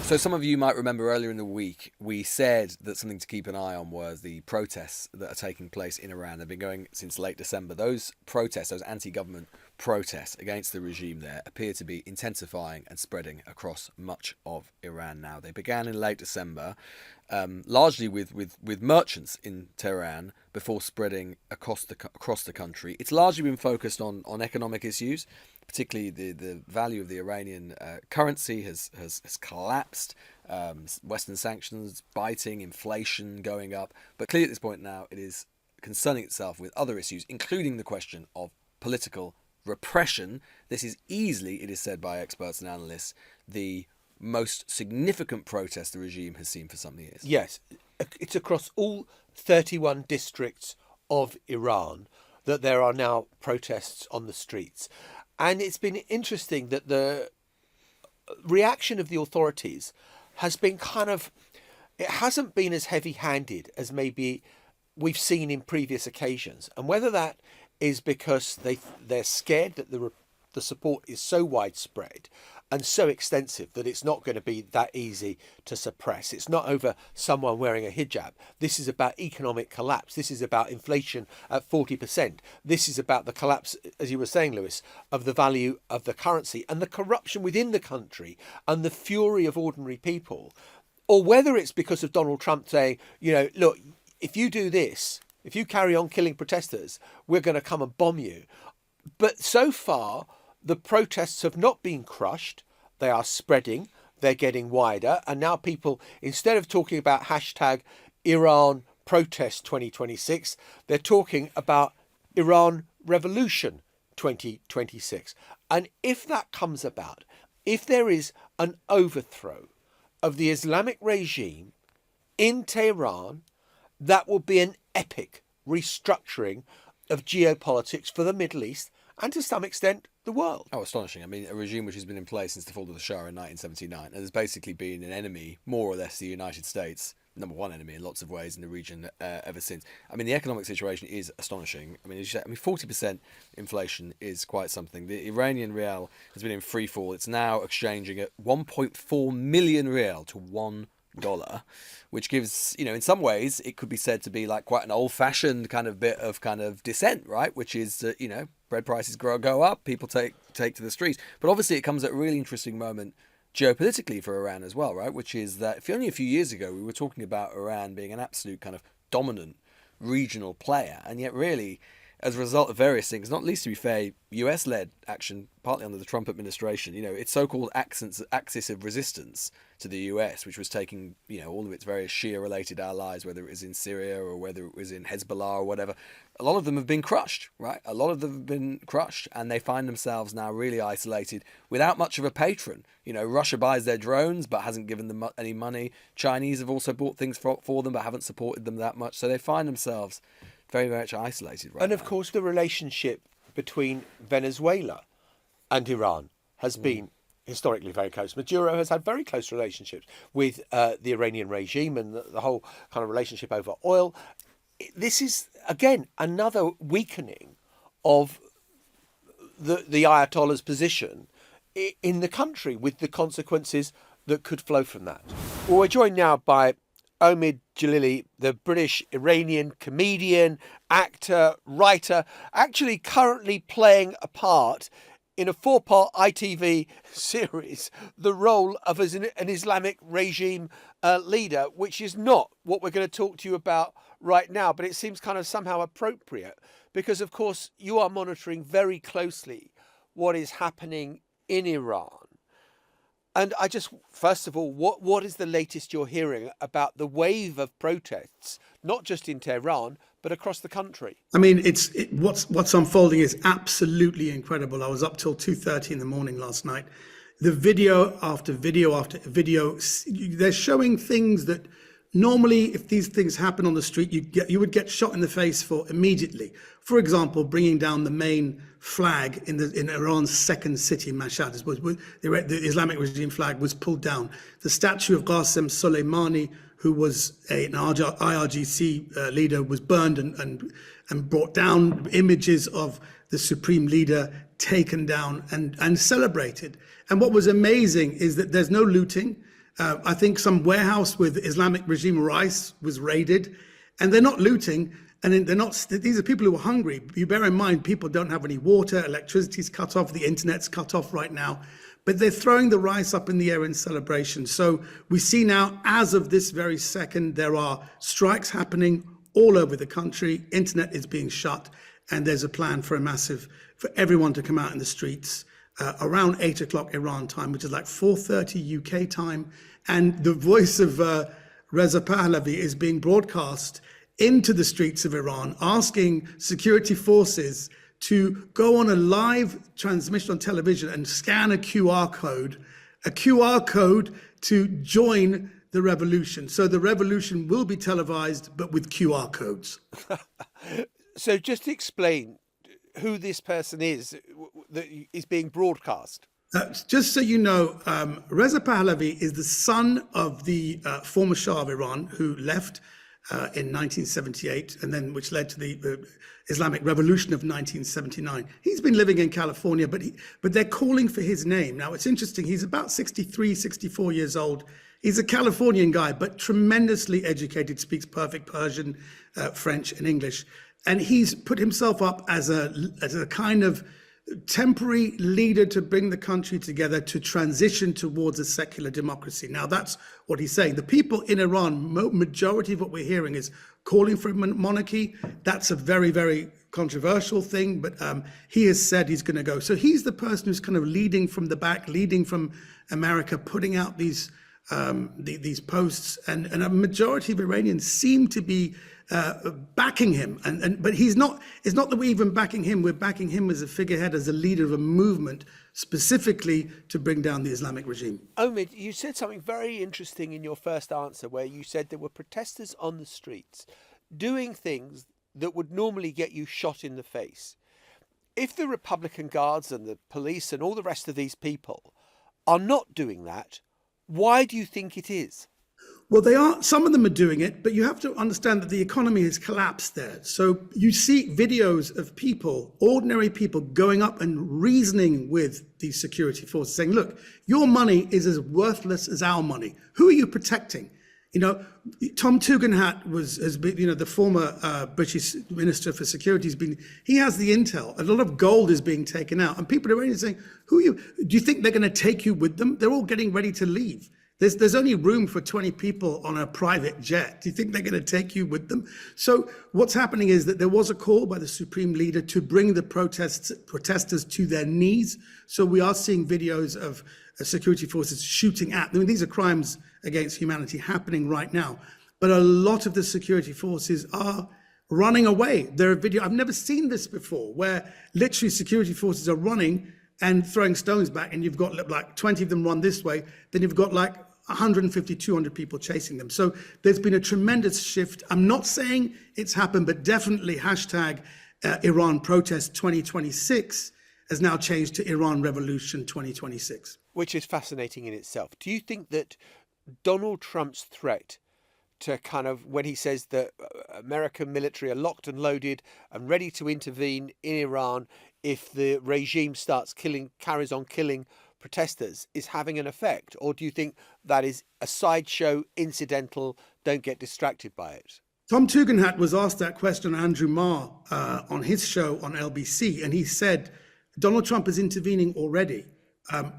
So some of you might remember earlier in the week, we said that something to keep an eye on was the protests that are taking place in Iran. They've been going since late December. Those protests, those anti-government protests against the regime there, appear to be intensifying and spreading across much of Iran now. They began in late December, largely with merchants in Tehran, before spreading across the country. It's largely been focused on economic issues. Particularly the value of the Iranian currency has collapsed, Western sanctions biting, inflation going up. But clearly at this point now it is concerning itself with other issues, including the question of political repression. This is easily, it is said by experts and analysts, the most significant protest the regime has seen for some years. Yes, it's across all 31 districts of Iran that there are now protests on the streets. And it's been interesting that the reaction of the authorities has been it hasn't been as heavy-handed as maybe we've seen in previous occasions. And whether that is because they're scared that the support is so widespread and so extensive that it's not going to be that easy to suppress. It's not over someone wearing a hijab. This is about economic collapse. This is about inflation at 40%. This is about the collapse, as you were saying, Lewis, of the value of the currency and the corruption within the country and the fury of ordinary people. Or whether it's because of Donald Trump saying, look, if you do this, if you carry on killing protesters, we're going to come and bomb you. But so far, the protests have not been crushed. They are spreading. They're getting wider. And now people, instead of talking about hashtag Iran protest 2026, they're talking about Iran revolution 2026. And if that comes about, if there is an overthrow of the Islamic regime in Tehran, that will be an epic restructuring of geopolitics for the Middle East and to some extent the world. Oh, astonishing. I mean, a regime which has been in place since the fall of the Shah in 1979 and has basically been an enemy, more or less, the United States, number one enemy in lots of ways in the region ever since. I mean, the economic situation is astonishing. I mean, as you say, 40% inflation is quite something. The Iranian rial has been in free fall. It's now exchanging at 1.4 million rial to $1, which gives, in some ways, it could be said to be like quite an old-fashioned bit of dissent, right? Which is, bread prices go up, people take to the streets. But obviously it comes at a really interesting moment geopolitically for Iran as well, right? Which is that if only a few years ago we were talking about Iran being an absolute dominant regional player, and yet really, as a result of various things, not least to be fair, US-led action, partly under the Trump administration, its so-called axis of resistance to the US, which was taking, all of its various Shia-related allies, whether it was in Syria or whether it was in Hezbollah or whatever, a lot of them have been crushed, right? A lot of them have been crushed, and they find themselves now really isolated without much of a patron. Russia buys their drones but hasn't given them any money. Chinese have also bought things for them but haven't supported them that much. So they find themselves very, very much isolated right now. And of course, the relationship between Venezuela and Iran has been historically very close. Maduro has had very close relationships with the Iranian regime and the whole relationship over oil. This is, again, another weakening of the Ayatollah's position in the country, with the consequences that could flow from that. Well, we're joined now by Omid Djalili, the British-Iranian comedian, actor, writer, actually currently playing a part in a 4-part ITV series, the role of an Islamic regime leader, which is not what we're going to talk to you about right now, but it seems somehow appropriate because, of course, you are monitoring very closely what is happening in Iran. And I just, first of all, what is the latest you're hearing about the wave of protests, not just in Tehran, but across the country? I mean, what's unfolding is absolutely incredible. I was up till 2:30 in the morning last night. The video after video after video, they're showing things that normally, if these things happen on the street, you would get shot in the face for immediately. For example, bringing down the main flag in Iran's second city, Mashhad, the Islamic regime flag was pulled down. The statue of Qasem Soleimani, who was an IRGC leader, was burned and brought down. Images of the supreme leader taken down and celebrated. And what was amazing is that there's no looting. I think some warehouse with Islamic regime rice was raided, and they're not looting. And then they're not. These are people who are hungry. You bear in mind, people don't have any water, electricity's cut off, the internet's cut off right now. But they're throwing the rice up in the air in celebration. So we see now, as of this very second, there are strikes happening all over the country. Internet is being shut, and there's a plan for for everyone to come out in the streets around 8 o'clock Iran time, which is like 4:30 UK time. And the voice of Reza Pahlavi is being broadcast into the streets of Iran, asking security forces to go on a live transmission on television and scan a QR code to join the revolution. So the revolution will be televised, but with QR codes. So just explain who this person is that is being broadcast. Just so you know, Reza Pahlavi is the son of the former Shah of Iran, who left in 1978, and then which led to the Islamic Revolution of 1979. He's been living in California, but they're calling for his name. Now, it's interesting. He's about 63, 64 years old. He's a Californian guy, but tremendously educated, speaks perfect Persian, French, and English. And he's put himself up as a kind of temporary leader to bring the country together to transition towards a secular democracy. Now, that's what he's saying. The people in Iran, majority of what we're hearing is calling for a monarchy. That's a very, very controversial thing, but he has said he's going to go. So he's the person who's kind of leading from the back, leading from America, putting out these posts, and a majority of Iranians seem to be backing him, but he's not. It's not that we're even backing him. We're backing him as a figurehead, as a leader of a movement, specifically to bring down the Islamic regime. Omid, you said something very interesting in your first answer, where you said there were protesters on the streets doing things that would normally get you shot in the face. If the Republican Guards and the police and all the rest of these people are not doing that, why do you think it is? Well, they are. Some of them are doing it, but you have to understand that the economy has collapsed there. So you see videos of people, ordinary people, going up and reasoning with these security forces, saying, look, your money is as worthless as our money. Who are you protecting? You know, Tom Tugendhat has been, the former British Minister for Security, he has the intel. A lot of gold is being taken out. And people are already saying, who are you? Do you think they're going to take you with them? They're all getting ready to leave. There's only room for 20 people on a private jet. Do you think they're going to take you with them? So what's happening is that there was a call by the supreme leader to bring the protesters to their knees. So we are seeing videos of security forces shooting at them. These are crimes against humanity happening right now. But a lot of the security forces are running away. There are videos, I've never seen this before, where literally security forces are running and throwing stones back, and you've got like 20 of them run this way, then you've got like 150, 200 people chasing them. So there's been a tremendous shift. I'm not saying it's happened, but definitely hashtag Iran protest 2026 has now changed to Iran Revolution 2026. Which is fascinating in itself. Do you think that Donald Trump's threat to kind of, when he says that American military are locked and loaded and ready to intervene in Iran if the regime carries on killing protesters, is having an effect? Or do you think that is a sideshow, incidental, don't get distracted by it? Tom Tugendhat was asked that question, Andrew Marr, on his show on LBC, and he said, Donald Trump is intervening already.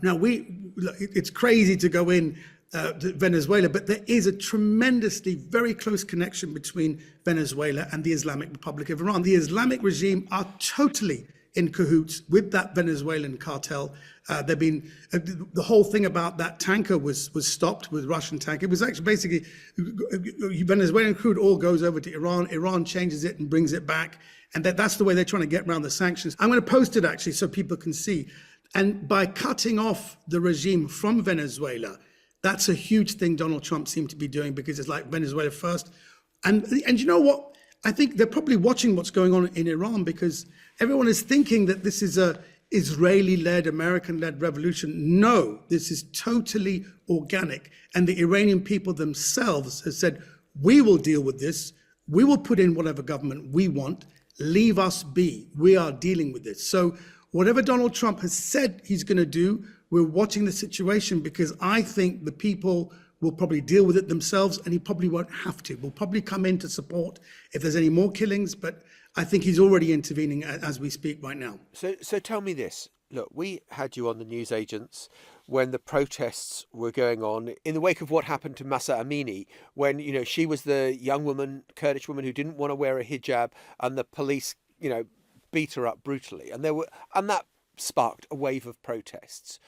Now, it's crazy to go in to Venezuela, but there is a tremendously very close connection between Venezuela and the Islamic Republic of Iran. The Islamic regime are totally in cahoots with that Venezuelan cartel. The whole thing about that tanker was stopped with Russian tanker. It was actually basically Venezuelan crude oil goes over to Iran. Iran changes it and brings it back. And that's the way they're trying to get around the sanctions. I'm going to post it actually so people can see. And by cutting off the regime from Venezuela, that's a huge thing Donald Trump seemed to be doing, because it's like Venezuela first. And you know what? I think they're probably watching what's going on in Iran, because everyone is thinking that this is a Israeli-led, American-led revolution. No, this is totally organic. And the Iranian people themselves have said, we will deal with this. We will put in whatever government we want. Leave us be. We are dealing with this. So whatever Donald Trump has said he's going to do, we're watching the situation, because I think the people will probably deal with it themselves, and he probably won't have to. Will probably come in to support if there's any more killings, but I think he's already intervening as we speak right now. So tell me this. Look, we had you on the news agents when the protests were going on in the wake of what happened to Mahsa Amini, when, you know, she was the young woman, Kurdish woman, who didn't want to wear a hijab, and the police, you know, beat her up brutally. And that sparked a wave of protests.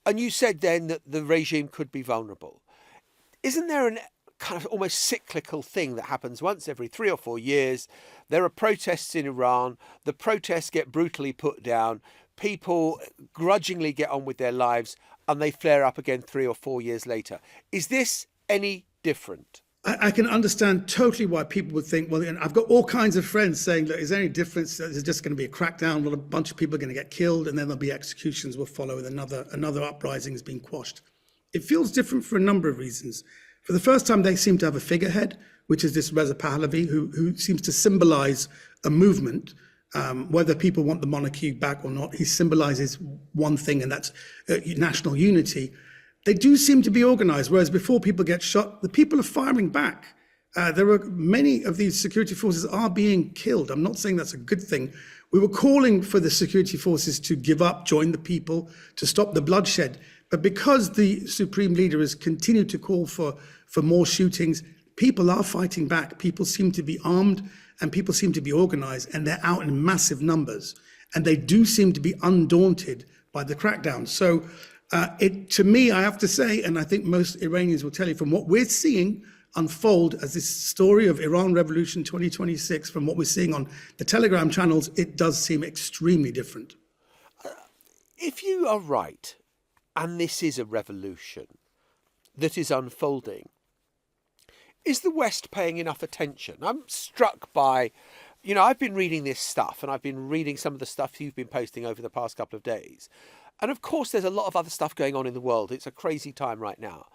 And you said then that the regime could be vulnerable. Isn't there an kind of almost cyclical thing that happens once every 3 or 4 years? There are protests in Iran. The protests get brutally put down. People grudgingly get on with their lives, and they flare up again 3 or 4 years later. Is this any different? I can understand totally why people would think, well, I've got all kinds of friends saying, look, is there any difference? There's just going to be a crackdown, well, a bunch of people are going to get killed, and then there'll be executions will follow, and another uprising has been quashed. It feels different for a number of reasons. For the first time, they seem to have a figurehead, which is this Reza Pahlavi, who seems to symbolize a movement. Whether people want the monarchy back or not, he symbolizes one thing, and that's national unity. They do seem to be organized, whereas before people get shot, the people are firing back. There are many of these security forces are being killed. I'm not saying that's a good thing. We were calling for the security forces to give up, join the people, to stop the bloodshed. But because the supreme leader has continued to call for more shootings, people are fighting back. People seem to be armed, and people seem to be organized, and they're out in massive numbers. And they do seem to be undaunted by the crackdown. So to me, I have to say, and I think most Iranians will tell you, from what we're seeing unfold as this story of Iran Revolution 2026, from what we're seeing on the Telegram channels, it does seem extremely different. If you are right, and this is a revolution that is unfolding, is the West paying enough attention? I'm struck by, you know, I've been reading this stuff, and I've been reading some of the stuff you've been posting over the past couple of days. And of course, there's a lot of other stuff going on in the world. It's a crazy time right now.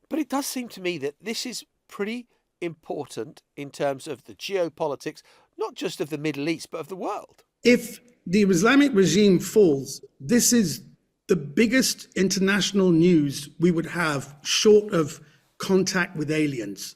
But it does seem to me that this is pretty important in terms of the geopolitics, not just of the Middle East, but of the world. If the Islamic regime falls, this is the biggest international news we would have short of contact with aliens.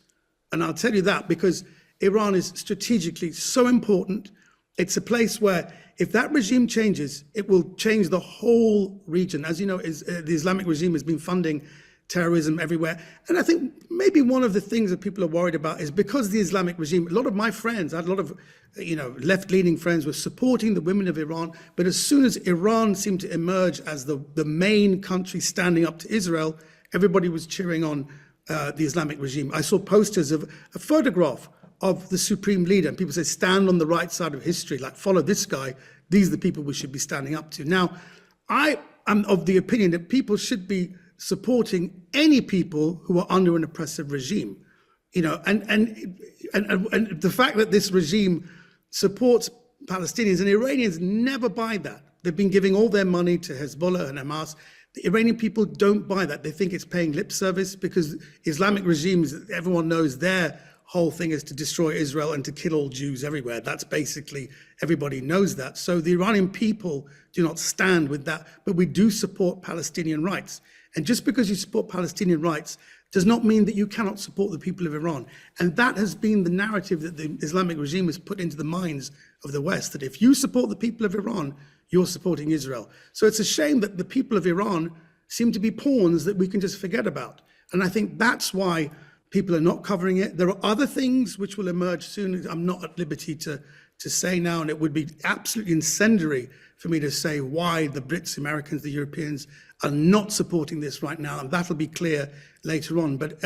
And I'll tell you that because Iran is strategically so important. It's a place where if that regime changes, it will change the whole region. As you know, the Islamic regime has been funding terrorism everywhere. And I think maybe one of the things that people are worried about is because the Islamic regime, a lot of my friends, I had a lot of left-leaning friends were supporting the women of Iran. But as soon as Iran seemed to emerge as the main country standing up to Israel, everybody was cheering on the Islamic regime. I saw posters of a photograph of the supreme leader, and people say, stand on the right side of history, like follow this guy. These are the people we should be standing up to. Now, I am of the opinion that people should be supporting any people who are under an oppressive regime, and the fact that this regime supports Palestinians, and Iranians never buy that. They've been giving all their money to Hezbollah and Hamas. The Iranian people don't buy that. They think it's paying lip service because Islamic regimes, everyone knows their whole thing is to destroy Israel and to kill all Jews everywhere. That's basically, everybody knows that. So the Iranian people do not stand with that, but we do support Palestinian rights. And just because you support Palestinian rights does not mean that you cannot support the people of Iran. And that has been the narrative that the Islamic regime has put into the minds of the West, that if you support the people of Iran, you're supporting Israel. So it's a shame that the people of Iran seem to be pawns that we can just forget about. And I think that's why people are not covering it. There are other things which will emerge soon. I'm not at liberty to say now, and it would be absolutely incendiary for me to say why the Brits, Americans, the Europeans are not supporting this right now, and that'll be clear later on. But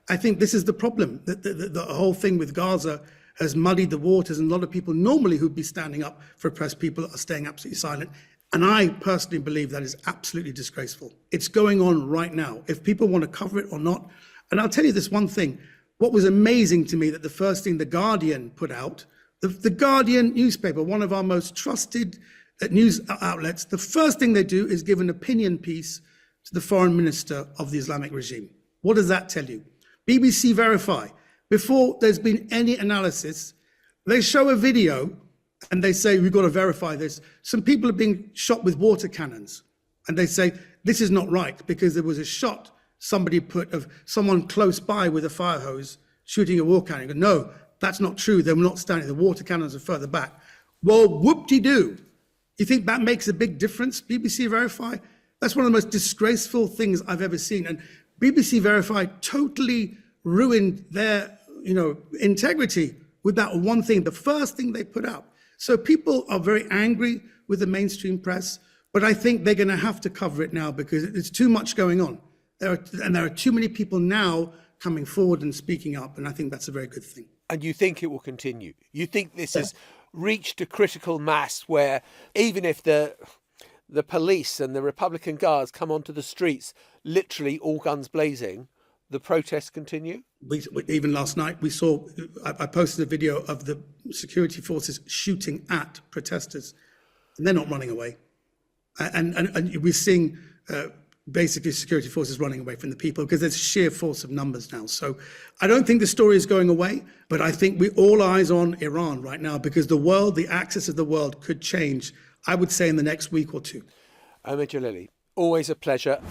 I think this is the problem. The whole thing with Gaza has muddied the waters, and a lot of people normally who'd be standing up for oppressed people are staying absolutely silent. And I personally believe that is absolutely disgraceful. It's going on right now. If people want to cover it or not, and I'll tell you this one thing, what was amazing to me that the first thing The Guardian put out, the Guardian newspaper, one of our most trusted news outlets, the first thing they do is give an opinion piece to the foreign minister of the Islamic regime. What does that tell you? BBC Verify, before there's been any analysis, they show a video and they say, we've got to verify this. Some people are being shot with water cannons. And they say, this is not right because there was a shot somebody put of someone close by with a fire hose shooting a war cannon. No, that's not true. They're not standing. The water cannons are further back. Well, whoop-de-doo. You think that makes a big difference? BBC Verify? That's one of the most disgraceful things I've ever seen. And BBC Verify totally ruined their, integrity with that one thing, the first thing they put out. So people are very angry with the mainstream press, but I think they're going to have to cover it now because there's too much going on. There are too many people now coming forward and speaking up, and I think that's a very good thing. And you think it will continue? You think this has reached a critical mass where even if the police and the Republican Guards come onto the streets, literally all guns blazing, the protests continue? Even last night, I posted a video of the security forces shooting at protesters, and they're not running away. And we're seeing basically security forces running away from the people because there's sheer force of numbers now. So I don't think the story is going away, but I think we all eyes on Iran right now because the axis of the world could change, I would say, in the next week or two. Omid Djalili, always a pleasure.